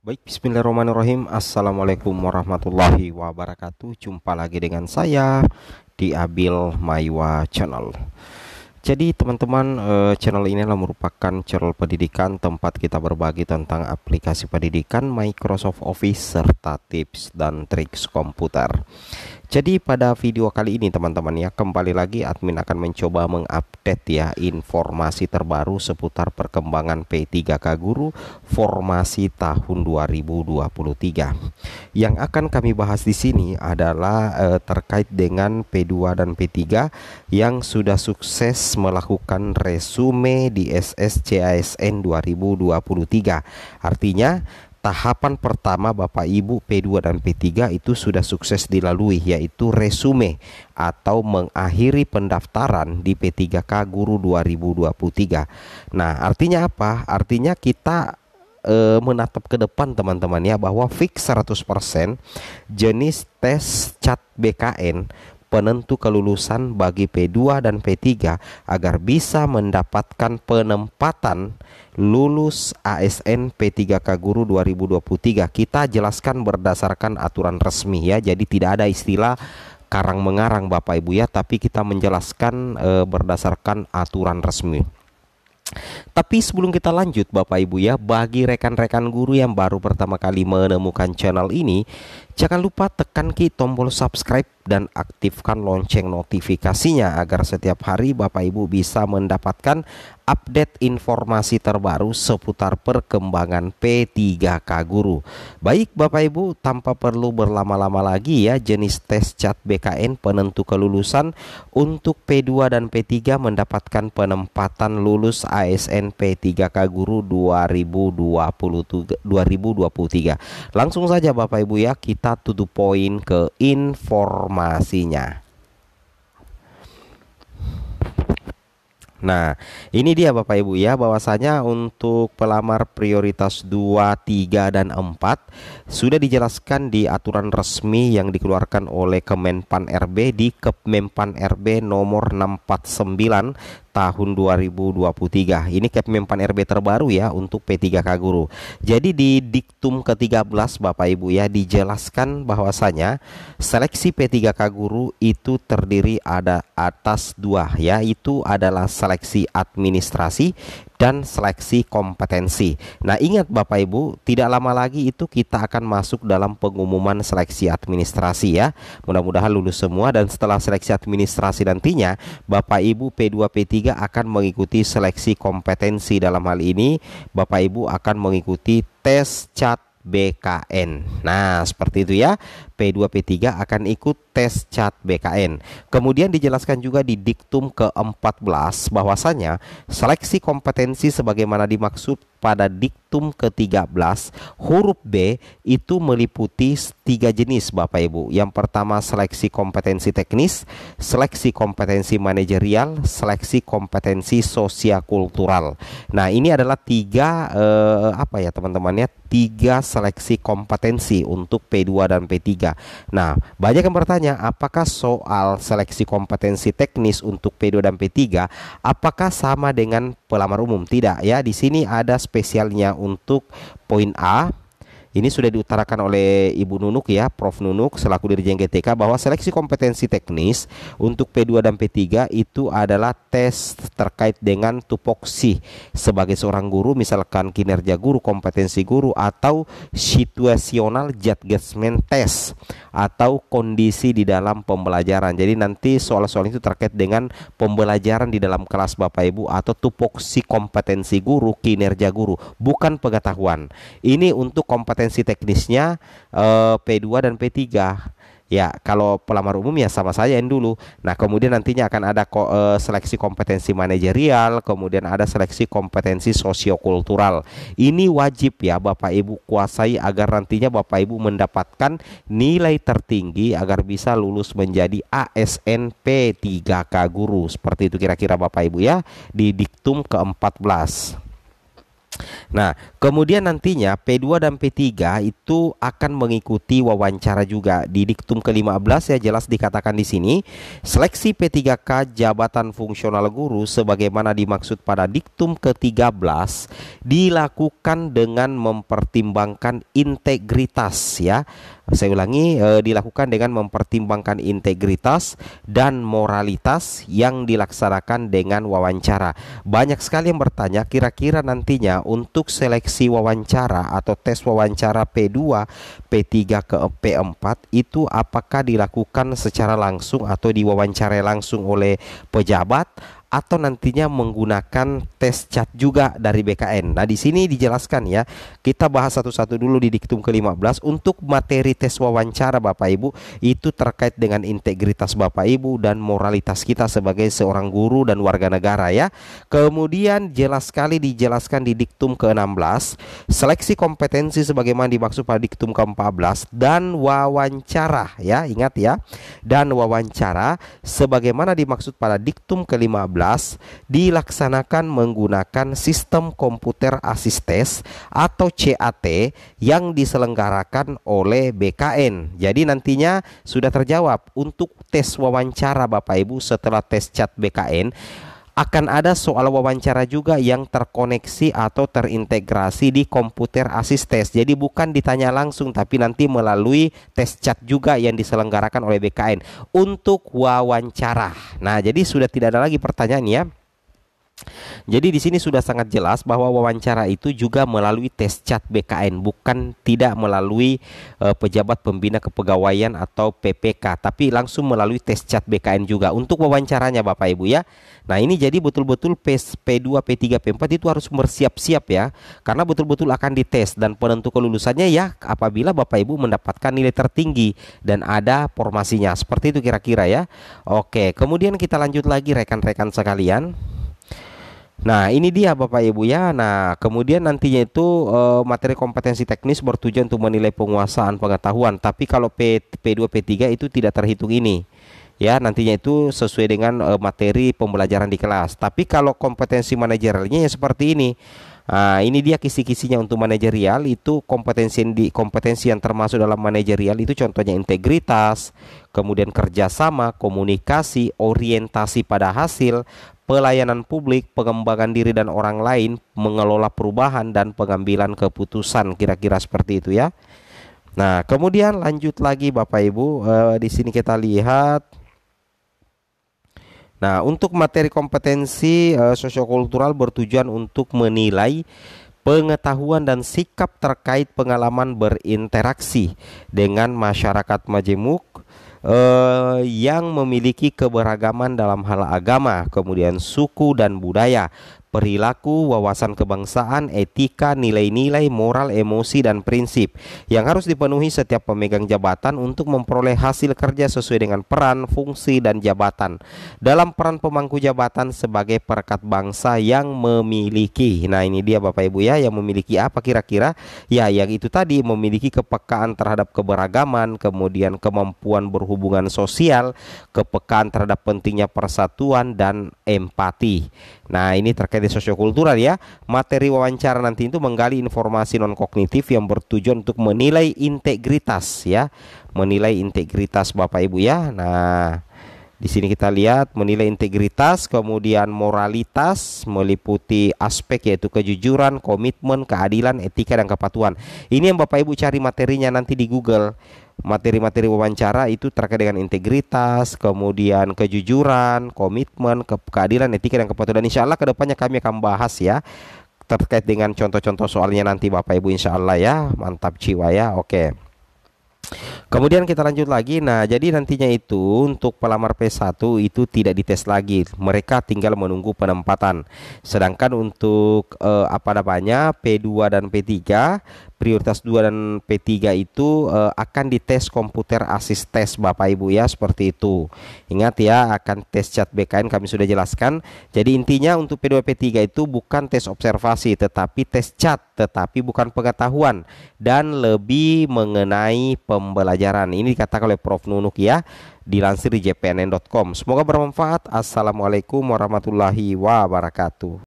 Baik, bismillahirrahmanirrahim. Assalamualaikum warahmatullahi wabarakatuh. Jumpa lagi dengan saya di Abil Maiwa Channel. Jadi teman-teman, channel ini adalah merupakan channel pendidikan tempat kita berbagi tentang aplikasi pendidikan Microsoft Office serta tips dan triks komputer. Jadi pada video kali ini teman-teman ya, kembali lagi admin akan mencoba mengupdate ya informasi terbaru seputar perkembangan P3K Guru formasi tahun 2023. Yang akan kami bahas di sini adalah terkait dengan P2 dan P3 yang sudah sukses melakukan resume di SSCASN 2023. Artinya tahapan pertama Bapak Ibu P2 dan P3 itu sudah sukses dilalui, yaitu resume atau mengakhiri pendaftaran di P3K Guru 2023. Nah, artinya apa? Artinya kita menatap ke depan teman-teman ya, bahwa fix 100% jenis tes CAT BKN penentu kelulusan bagi P2 dan P3 agar bisa mendapatkan penempatan lulus ASN P3K Guru 2023. Kita jelaskan berdasarkan aturan resmi ya. Jadi tidak ada istilah karang mengarang Bapak Ibu ya, tapi kita menjelaskan berdasarkan aturan resmi. Tapi sebelum kita lanjut Bapak Ibu ya, bagi rekan-rekan guru yang baru pertama kali menemukan channel ini, jangan lupa tekan tombol subscribe dan aktifkan lonceng notifikasinya agar setiap hari Bapak Ibu bisa mendapatkan update informasi terbaru seputar perkembangan P3K Guru. Baik Bapak Ibu, tanpa perlu berlama-lama lagi ya, jenis tes CAT BKN penentu kelulusan untuk P2 dan P3 mendapatkan penempatan lulus ASN P3K Guru 2023. Langsung saja Bapak Ibu ya, kita to the point ke informasinya. Nah, ini dia Bapak Ibu ya, bahwasanya untuk pelamar prioritas 2, 3, dan 4 sudah dijelaskan di aturan resmi yang dikeluarkan oleh Kemenpan RB di Kepmenpan RB nomor 649 tahun 2023. Ini Kepmenpan RB terbaru ya untuk P3K Guru. Jadi di diktum ke-13 Bapak Ibu ya, dijelaskan bahwasanya seleksi P3K Guru itu terdiri ada atas dua, yaitu adalah seleksi administrasi dan seleksi kompetensi. Nah, ingat Bapak Ibu, tidak lama lagi itu kita akan masuk dalam pengumuman seleksi administrasi ya. Mudah-mudahan lulus semua, dan setelah seleksi administrasi nantinya Bapak Ibu P2 P3 akan mengikuti seleksi kompetensi. Dalam hal ini Bapak Ibu akan mengikuti tes CAT BKN. Nah, seperti itu ya. P2 P3 akan ikut tes CAT BKN. Kemudian dijelaskan juga di diktum ke-14 bahwasanya seleksi kompetensi sebagaimana dimaksud pada diktum ke-13 huruf B itu meliputi 3 jenis Bapak Ibu. Yang pertama seleksi kompetensi teknis, seleksi kompetensi manajerial, seleksi kompetensi sosial-kultural. Nah, ini adalah tiga apa ya teman-teman ya, 3 seleksi kompetensi untuk P2 dan P3. Nah, banyak yang bertanya, apakah soal seleksi kompetensi teknis untuk P2 dan P3 apakah sama dengan pelamar umum? Tidak ya, di sini ada spesialnya untuk poin A. Ini sudah diutarakan oleh Ibu Nunuk ya, Prof Nunuk selaku Dirjen GTK, bahwa seleksi kompetensi teknis untuk P2 dan P3 itu adalah tes terkait dengan tupoksi sebagai seorang guru, misalkan kinerja guru, kompetensi guru, atau situational judgment test atau kondisi di dalam pembelajaran. Jadi nanti soal-soal itu terkait dengan pembelajaran di dalam kelas Bapak Ibu, atau tupoksi kompetensi guru, kinerja guru, bukan pengetahuan. Ini untuk kompetensi teknisnya P2 dan P3 ya. Kalau pelamar umum ya sama saja yang dulu. Nah, kemudian nantinya akan ada seleksi kompetensi manajerial, kemudian ada seleksi kompetensi sosiokultural. Ini wajib ya Bapak Ibu kuasai agar nantinya Bapak Ibu mendapatkan nilai tertinggi agar bisa lulus menjadi ASN P3K Guru. Seperti itu kira-kira Bapak Ibu ya, di diktum ke-14. Nah, kemudian nantinya P2 dan P3 itu akan mengikuti wawancara juga. Di diktum ke-15 ya jelas dikatakan di sini, seleksi P3K jabatan fungsional guru sebagaimana dimaksud pada diktum ke-13 dilakukan dengan mempertimbangkan integritas ya. Saya ulangi, dilakukan dengan mempertimbangkan integritas dan moralitas yang dilaksanakan dengan wawancara. Banyak sekali yang bertanya, kira-kira nantinya untuk seleksi wawancara atau tes wawancara P2, P3 ke P4 itu apakah dilakukan secara langsung atau diwawancarai langsung oleh pejabat atau nantinya menggunakan tes chat juga dari BKN. Nah, di sini dijelaskan ya. Kita bahas satu-satu dulu di diktum ke-15. Untuk materi tes wawancara Bapak Ibu itu terkait dengan integritas Bapak Ibu dan moralitas kita sebagai seorang guru dan warga negara ya. Kemudian jelas sekali dijelaskan di diktum ke-16, seleksi kompetensi sebagaimana dimaksud pada diktum ke-14 dan wawancara ya. Ingat ya. Dan wawancara sebagaimana dimaksud pada diktum ke-15 dilaksanakan menggunakan sistem komputer asistes atau CAT yang diselenggarakan oleh BKN. Jadi nantinya sudah terjawab untuk tes wawancara Bapak Ibu setelah tes chat BKN akan ada soal wawancara juga yang terkoneksi atau terintegrasi di komputer asistes. Jadi bukan ditanya langsung tapi nanti melalui tes chat juga yang diselenggarakan oleh BKN untuk wawancara. Nah, jadi sudah tidak ada lagi pertanyaan ya. Jadi di sini sudah sangat jelas bahwa wawancara itu juga melalui tes chat BKN, bukan tidak melalui pejabat pembina kepegawaian atau PPK, tapi langsung melalui tes chat BKN juga untuk wawancaranya Bapak Ibu ya. Nah, ini jadi betul-betul P2, P3, P4 itu harus bersiap-siap ya, karena betul-betul akan dites dan penentu kelulusannya ya apabila Bapak Ibu mendapatkan nilai tertinggi dan ada formasinya. Seperti itu kira-kira ya. Oke, kemudian kita lanjut lagi rekan-rekan sekalian. Nah, ini dia Bapak Ibu ya. Nah, kemudian nantinya itu materi kompetensi teknis bertujuan untuk menilai penguasaan pengetahuan. Tapi kalau P2, P3 itu tidak terhitung ini. Ya, nantinya itu sesuai dengan materi pembelajaran di kelas. Tapi kalau kompetensi manajerialnya ya seperti ini. Nah, ini dia kisi-kisinya untuk manajerial itu kompetensi yang termasuk dalam manajerial itu contohnya integritas, kemudian kerjasama, komunikasi, orientasi pada hasil, pelayanan publik, pengembangan diri dan orang lain, mengelola perubahan dan pengambilan keputusan, kira-kira seperti itu ya. Nah, kemudian lanjut lagi Bapak Ibu, di sini kita lihat. Nah, untuk materi kompetensi sosiokultural bertujuan untuk menilai pengetahuan dan sikap terkait pengalaman berinteraksi dengan masyarakat majemuk yang memiliki keberagaman dalam hal agama, kemudian suku dan budaya, perilaku, wawasan kebangsaan, etika, nilai-nilai, moral, emosi, dan prinsip yang harus dipenuhi setiap pemegang jabatan untuk memperoleh hasil kerja sesuai dengan peran, fungsi, dan jabatan dalam peran pemangku jabatan sebagai perekat bangsa yang memiliki. Nah, ini dia Bapak Ibu ya, yang memiliki apa kira-kira? Ya, yang itu tadi, memiliki kepekaan terhadap keberagaman, kemudian kemampuan berhubungan sosial, kepekaan terhadap pentingnya persatuan, dan empati. Nah, ini terkait dengan sosiokultural ya. Materi wawancara nanti itu menggali informasi non kognitif yang bertujuan untuk menilai integritas ya. Menilai integritas Bapak Ibu ya. Nah, di sini kita lihat menilai integritas, kemudian moralitas meliputi aspek yaitu kejujuran, komitmen, keadilan, etika, dan kepatuhan. Ini yang Bapak Ibu cari materinya nanti di Google. Materi-materi wawancara itu terkait dengan integritas, kemudian kejujuran, komitmen, keadilan, etika, dan kepatuhan. Insya Allah kedepannya kami akan bahas ya terkait dengan contoh-contoh soalnya nanti Bapak Ibu insya Allah ya. Mantap jiwa ya. Oke. Kemudian kita lanjut lagi. Nah, jadi nantinya itu untuk pelamar P1 itu tidak dites lagi. Mereka tinggal menunggu penempatan. Sedangkan untuk apa namanya P2 dan P3, prioritas 2 dan P3 itu akan dites komputer asistes Bapak Ibu ya, seperti itu. Ingat ya, akan tes chat BKN kami sudah jelaskan. Jadi intinya untuk P2 P3 itu bukan tes observasi tetapi tes chat, tetapi bukan pengetahuan dan lebih mengenai pembelajaran. Ini dikatakan oleh Prof Nunuk ya, dilansir di jpnn.com. Semoga bermanfaat. Assalamualaikum warahmatullahi wabarakatuh.